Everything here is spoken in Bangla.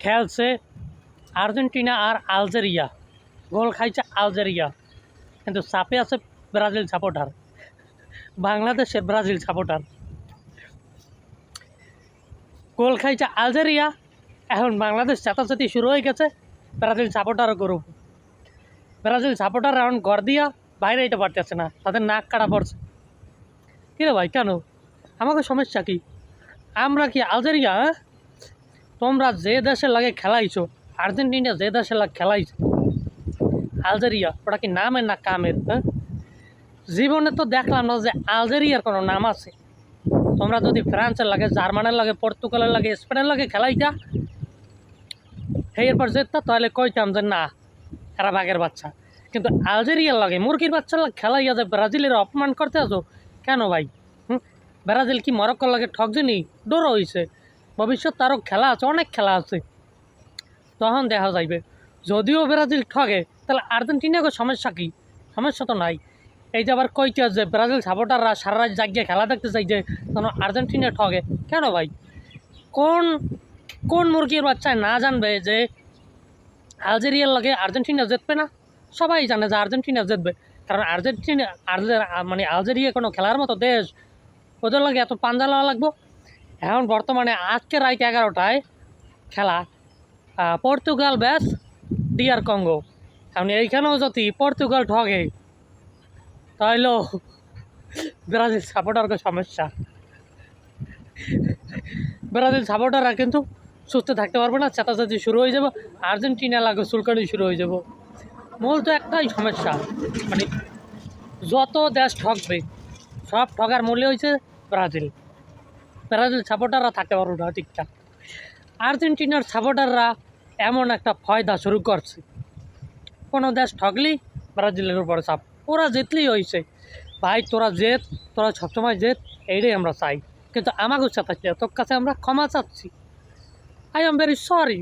খেলছে আর্জেন্টিনা আর আলজেরিয়া, গোল খাইছে আলজেরিয়া, কিন্তু চাপে আছে ব্রাজিল সাপোর্টার, বাংলাদেশের ব্রাজিল সাপোর্টার। গোল খাইছে আলজেরিয়া, এখন বাংলাদেশ চেতাচেতি শুরু হয়ে গেছে ব্রাজিল সাপোর্টারও করুক। ব্রাজিল সাপোর্টার এখন ঘর দিয়া বাইরে যেতে পারতেছে না, তাদের নাক কাটা পড়ছে। কিরে ভাই, কেন? আমাকে সমস্যা কি? আমরা কি আলজেরিয়া? তোমরা যে দেশের লাগে খেলাইছো, আর্জেন্টিনা যে দেশের লাগে খেলাইছে, আলজেরিয়া ওটা কি নামের না কামের? জীবনে তো দেখলাম না যে আলজেরিয়ার কোনো নাম আছে। তোমরা যদি ফ্রান্সের লাগে, জার্মানের লাগে, পর্তুগালের লাগে, স্পেনের লাগে খেলাইতা, এরপর যেতা, তাহলে কইতাম যে না, এরা বাঘের বাচ্চা। কিন্তু আলজেরিয়ার লাগে, মুরগির বাচ্চার লাগে খেলাইয়া যে ব্রাজিলের অপমান করতে আসো কেন ভাই? ব্রাজিল কি মরক্কোর লাগে ঠকজনি? ডোর হয়েছে, ভবিষ্যৎ তারও খেলা আছে, অনেক খেলা আছে, তখন দেখা যাইবে। যদিও ব্রাজিল ঠগে, তাহলে আর্জেন্টিনাকে সমস্যা কি? সমস্যা তো নাই। এই যে আবার কইতে যে ব্রাজিল সাপোর্টাররা সারা রাত জাগিয়ে খেলা দেখতে চাই, যে তখন আর্জেন্টিনা ঠগে কেন ভাই? কোন কোন মুরগির বাচ্চায় না জানবে যে আলজেরিয়ার লাগে আর্জেন্টিনা জিতবে না? সবাই জানে যে আর্জেন্টিনা জিতবে, কারণ আর্জেন্টিনা মানে আলজেরিয়া কোনো খেলার মতো দেশ, ওদের লাগে এত পাঞ্জা লওয়া লাগবো। এখন বর্তমানে আজকে রাত 11টায় খেলা, পর্তুগাল ব্যাস ডিআর কঙ্গো। এখন এইখানেও যদি পর্তুগাল ঠগে, তাহলেও ব্রাজিল সাপোর্টারকে সমস্যা। ব্রাজিল সাপোর্টাররা কিন্তু সুস্থ থাকতে পারবে না, চেতাচেতি শুরু হয়ে যাবে, আর্জেন্টিনা লাগে চুলকানি শুরু হয়ে যাব। মূল তো একটাই সমস্যা, মানে যত দেশ ঠকবে, সব ঠগার মূল্য হয়েছে ব্রাজিল। ব্রাজিল সাপোর্টাররা থাকতে পারবে না ঠিকঠাক। আর্জেন্টিনার সাপোর্টাররা এমন একটা ফয়দা শুরু করছে, কোনো দেশ ঠগলেই ব্রাজিলের উপরে চাপ, ওরা জিতলেই হয়েছে। ভাই তোরা জেত, তোরা সবসময় জেত, এইটাই আমরা চাই। কিন্তু আমাকে চেতাচ্ছি, তোর কাছে আমরা ক্ষমা চাচ্ছি। I am very sorry.